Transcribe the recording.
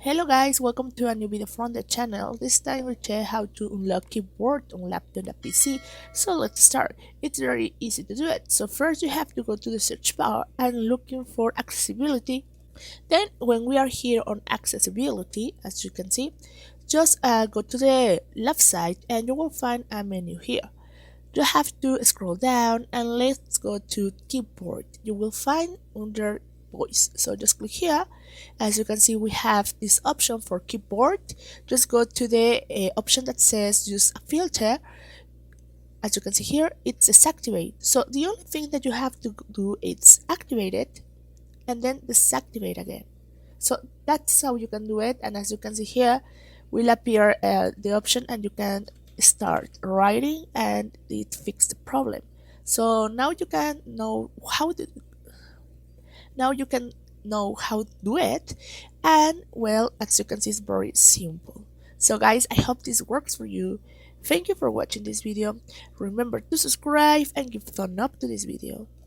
Hello guys, welcome to a new video from the channel. This time we'll check how to unlock keyboard on laptop and PC. So let's start. It's very easy to do it. So first you have to go to the search bar and looking for accessibility. Then when we are here on accessibility, as you can see, just go to the left side and you will find a menu here. You have to scroll down and let's go to keyboard. You will find under voice. So just click here. As you can see, we have this option for keyboard. Just go to the option that says use a filter. As you can see here, it's activate. So the only thing that you have to do is activate it and then deactivate again. So that's how you can do it. And as you can see here, will appear the option and you can start writing and it fixed the problem. So now you can know how to do it, and well, as you can see, it's very simple. So guys, I hope this works for you. Thank you for watching this video. Remember to subscribe and give thumb up to this video.